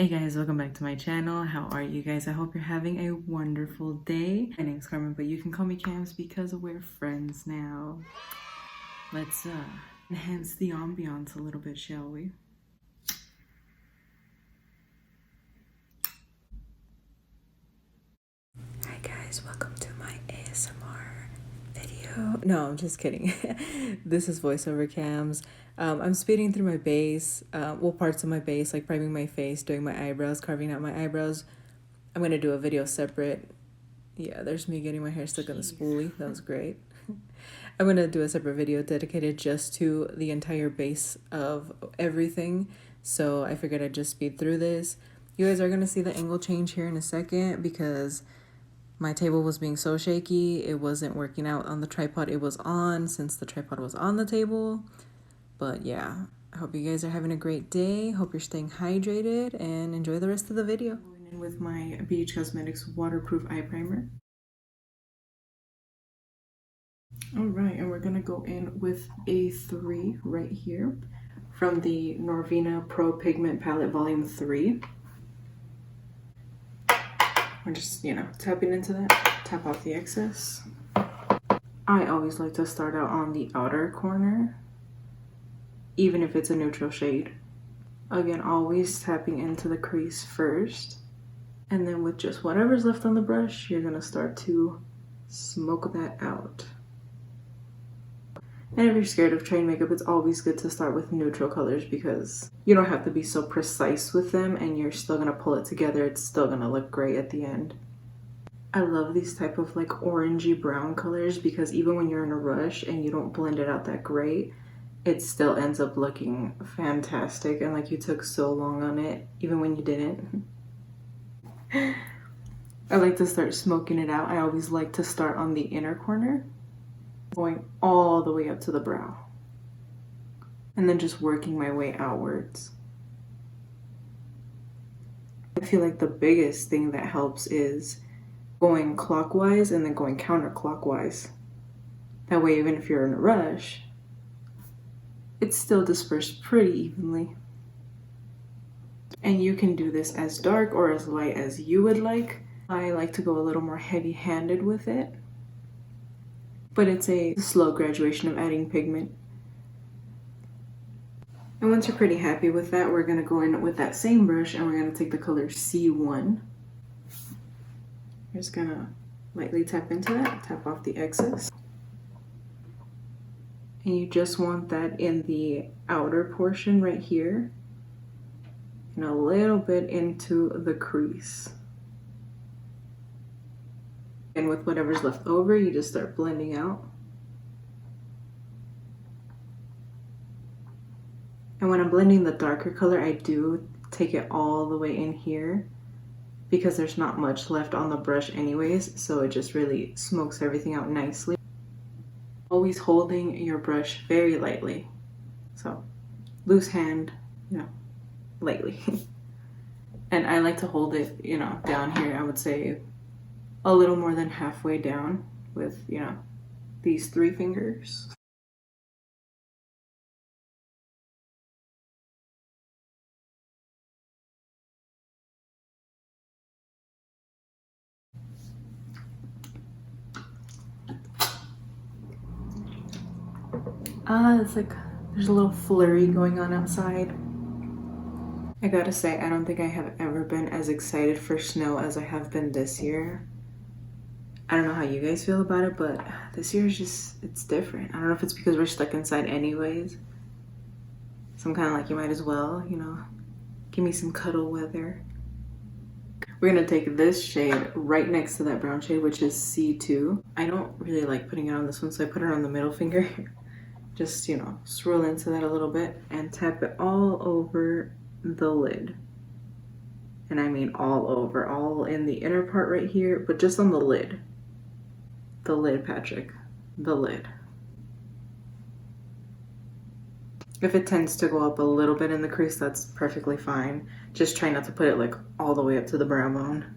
Hey guys, welcome back to my channel. How are you guys? I hope you're having a wonderful day. My name's Carmen, but you can call me Cams because we're friends now. Let's enhance the ambiance a little bit, shall we? Hi guys, welcome to my ASMR video. No, I'm just kidding. This is voiceover Cams. I'm speeding through my base, parts of my base, like priming my face, doing my eyebrows, carving out my eyebrows. I'm gonna do a video separate. Yeah, there's me getting my hair stuck in the spoolie. That was great. I'm gonna do a separate video dedicated just to the entire base of everything. So I figured I'd just speed through this. You guys are gonna see the angle change here in a second because my table was being so shaky. It wasn't working out on the tripod it was on since the tripod was on the table. But yeah, I hope you guys are having a great day. Hope you're staying hydrated and enjoy the rest of the video. Going in with my BH Cosmetics waterproof eye primer. All right, and we're gonna go in with A3 right here from the Norvina Pro Pigment Palette Volume 3. We're just, tapping into that, tap off the excess. I always like to start out on the outer corner, even if it's a neutral shade. Again, always tapping into the crease first. And then with just whatever's left on the brush, you're gonna start to smoke that out. And if you're scared of trying makeup, it's always good to start with neutral colors because you don't have to be so precise with them and you're still gonna pull it together. It's still gonna look great at the end. I love these type of like orangey brown colors because even when you're in a rush and you don't blend it out that great, it still ends up looking fantastic and like you took so long on it, even when you didn't. I like to start smoking it out. I always like to start on the inner corner, going all the way up to the brow, and then just working my way outwards. I feel like the biggest thing that helps is going clockwise and then going counterclockwise. That way, even if you're in a rush, it's still dispersed pretty evenly. And you can do this as dark or as light as you would like. I like to go a little more heavy-handed with it, but it's a slow graduation of adding pigment. And once you're pretty happy with that, we're gonna go in with that same brush and we're gonna take the color C1. We're just gonna lightly tap into that, tap off the excess. And you just want that in the outer portion right here and a little bit into the crease. And with whatever's left over, you just start blending out. And when I'm blending the darker color, I do take it all the way in here because there's not much left on the brush anyways, so it just really smokes everything out nicely. Always holding your brush very lightly. So loose hand, lightly. And I like to hold it, down here, I would say a little more than halfway down with, these 3 fingers. It's like there's a little flurry going on outside. I gotta say, I don't think I have ever been as excited for snow as I have been this year. I don't know how you guys feel about it, but this year is just, it's different. I don't know if it's because we're stuck inside anyways. So I'm kind of like, you might as well, give me some cuddle weather. We're gonna take this shade right next to that brown shade, which is C2. I don't really like putting it on this one, so I put it on the middle finger. Just, swirl into that a little bit and tap it all over the lid. And I mean all over, all in the inner part right here, but just on the lid. The lid, Patrick, the lid. If it tends to go up a little bit in the crease, that's perfectly fine. Just try not to put it like all the way up to the brow bone.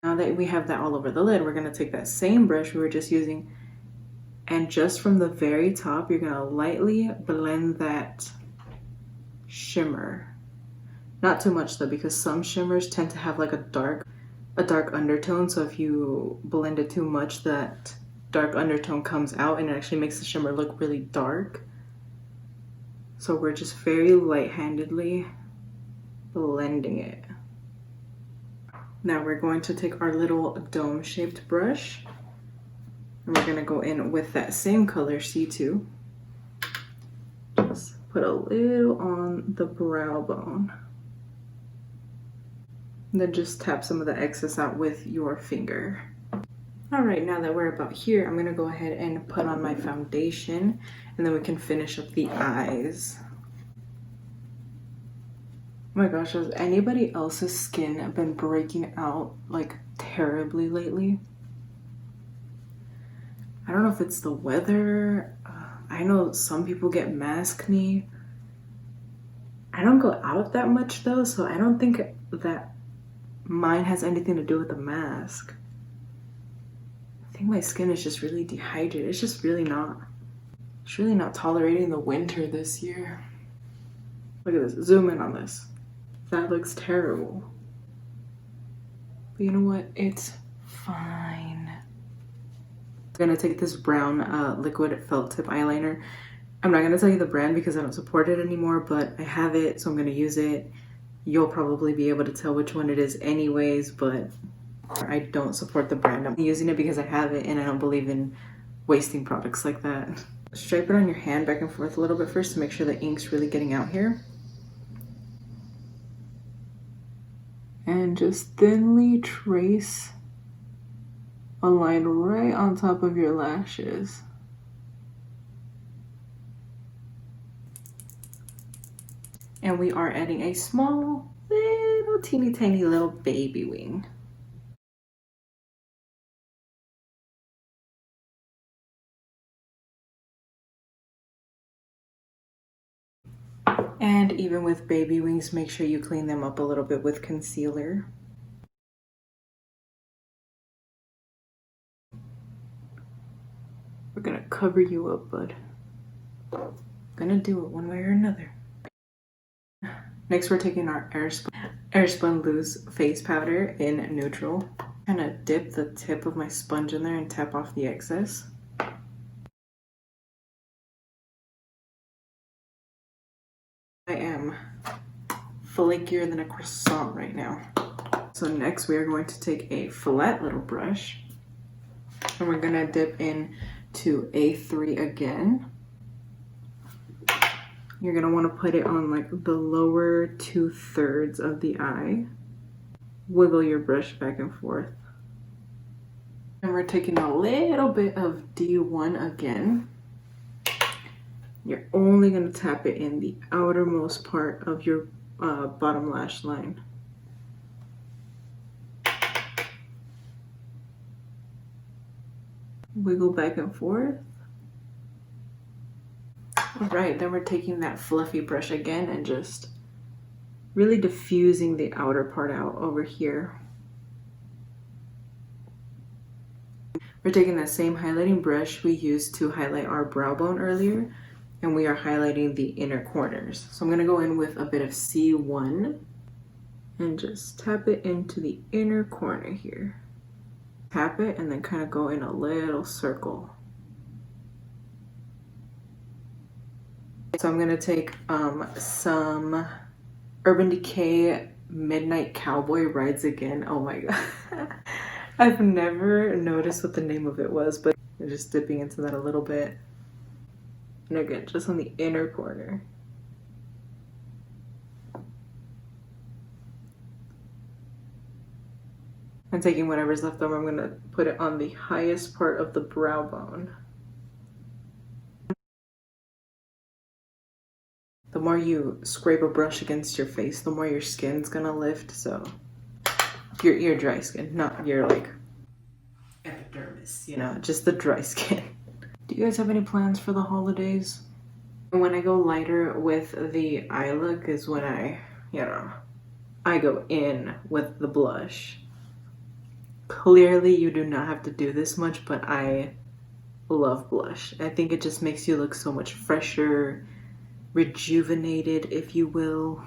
Now that we have that all over the lid, we're gonna take that same brush we were just using, and just from the very top, you're gonna lightly blend that shimmer. Not too much though, because some shimmers tend to have like a dark undertone. So if you blend it too much, that dark undertone comes out and it actually makes the shimmer look really dark. So we're just very light-handedly blending it. Now we're going to take our little dome-shaped brush and we're gonna go in with that same color, C2. Just put a little on the brow bone. And then just tap some of the excess out with your finger. All right, now that we're about here, I'm gonna go ahead and put on my foundation and then we can finish up the eyes. Oh my gosh, has anybody else's skin been breaking out like terribly lately? I don't know if it's the weather. I know some people get maskne. I don't go out that much though, so I don't think that mine has anything to do with the mask. I think my skin is just really dehydrated. It's just really not. It's really not tolerating the winter this year. Look at this. Zoom in on this. That looks terrible. But you know what? It's fine. I'm gonna take this brown liquid felt tip eyeliner. I'm not gonna tell you the brand because I don't support it anymore, but I have it, so I'm gonna use it. You'll probably be able to tell which one it is anyways, but I don't support the brand. I'm using it because I have it and I don't believe in wasting products like that. Stripe it on your hand back and forth a little bit first to make sure the ink's really getting out here. And just thinly trace a line right on top of your lashes. And we are adding a small, little teeny tiny little baby wing. And even with baby wings, make sure you clean them up a little bit with concealer. We're gonna cover you up, bud. Gonna do it one way or another. Next, we're taking our Airspun Loose Face Powder in neutral. I'm gonna dip the tip of my sponge in there and tap off the excess. I am flakier than a croissant right now. So next, we are going to take a flat little brush and we're gonna dip in to A3 again. You're gonna wanna put it on like the lower 2/3 of the eye. Wiggle your brush back and forth. And we're taking a little bit of D1 again. You're only gonna tap it in the outermost part of your bottom lash line. Wiggle back and forth. All right, then we're taking that fluffy brush again and just really diffusing the outer part out over here. We're taking that same highlighting brush we used to highlight our brow bone earlier, and we are highlighting the inner corners. So I'm gonna go in with a bit of C1 and just tap it into the inner corner here. Tap it and then kind of go in a little circle. So I'm gonna take some Urban Decay Midnight Cowboy Rides Again. Oh my god. I've never noticed what the name of it was, but I'm just dipping into that a little bit. And again, just on the inner corner. And taking whatever's left over, I'm gonna put it on the highest part of the brow bone. The more you scrape a brush against your face, the more your skin's gonna lift, so your dry skin, not your like epidermis, you know, just the dry skin. Do you guys have any plans for the holidays? When I go lighter with the eye look is when I go in with the blush. Clearly you do not have to do this much, but I love blush. I think it just makes you look so much fresher, rejuvenated, if you will.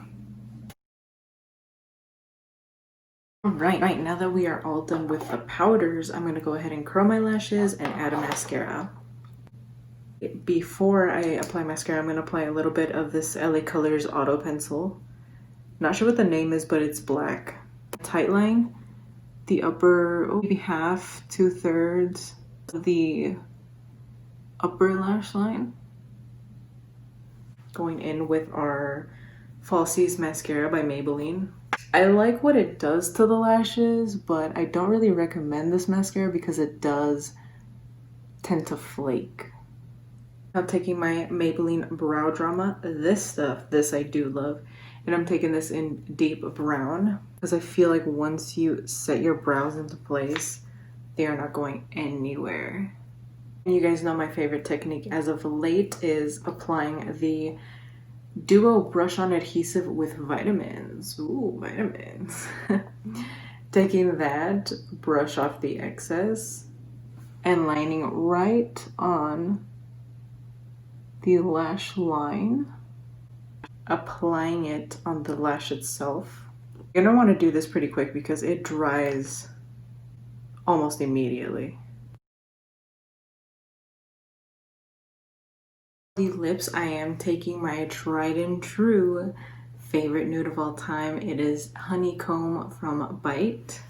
Right, now that we are all done with the powders, I'm gonna go ahead and curl my lashes and add a mascara. Before I apply mascara, I'm gonna apply a little bit of this LA Colors Auto Pencil. Not sure what the name is, but it's black. Tight line, the upper, maybe half, 2/3 of the upper lash line. Going in with our Falsies mascara by Maybelline. I like what it does to the lashes, but I don't really recommend this mascara because it does tend to flake. Now taking my Maybelline Brow Drama, this I do love. And I'm taking this in deep brown because I feel like once you set your brows into place, they are not going anywhere. And you guys know my favorite technique as of late is applying the Duo Brush On Adhesive with vitamins. Ooh, vitamins. Taking that, brush off the excess, and lining right on the lash line, applying it on the lash itself. You're gonna want to do this pretty quick because it dries almost immediately. The lips, I am taking my tried and true favorite nude of all time. It is Honeycomb from Bite.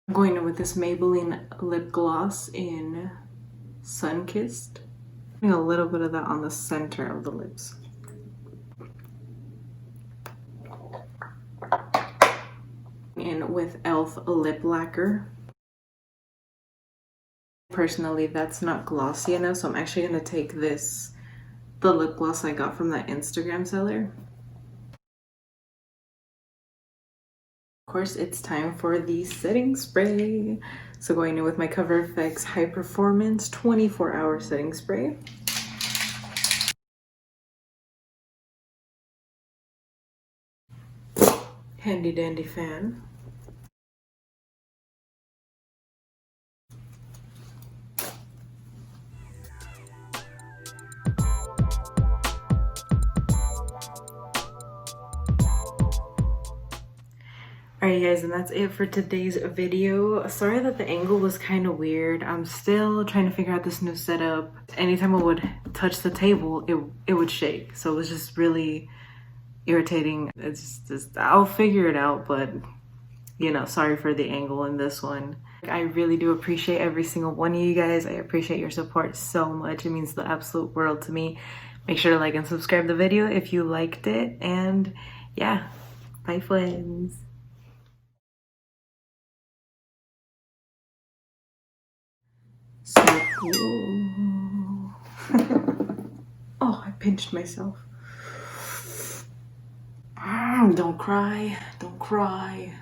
I'm going in with this Maybelline lip gloss in Sunkissed. Putting a little bit of that on the center of the lips. In with e.l.f. lip lacquer. Personally, that's not glossy enough, so I'm actually going to take the lip gloss I got from that Instagram seller. Of course, it's time for the setting spray. So going in with my Cover FX High Performance 24-hour setting spray. Handy dandy fan. Alright guys, and that's it for today's video. Sorry that the angle was kind of weird. I'm still trying to figure out this new setup. Anytime I would touch the table, it would shake. So it was just really irritating. It's just, I'll figure it out, but you know, sorry for the angle in this one. I really do appreciate every single one of you guys. I appreciate your support so much. It means the absolute world to me. Make sure to like and subscribe the video if you liked it. And yeah, bye friends. So cool. Oh, I pinched myself. Don't cry, don't cry.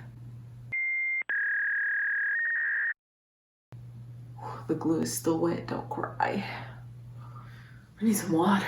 The glue is still wet, don't cry. I need some water.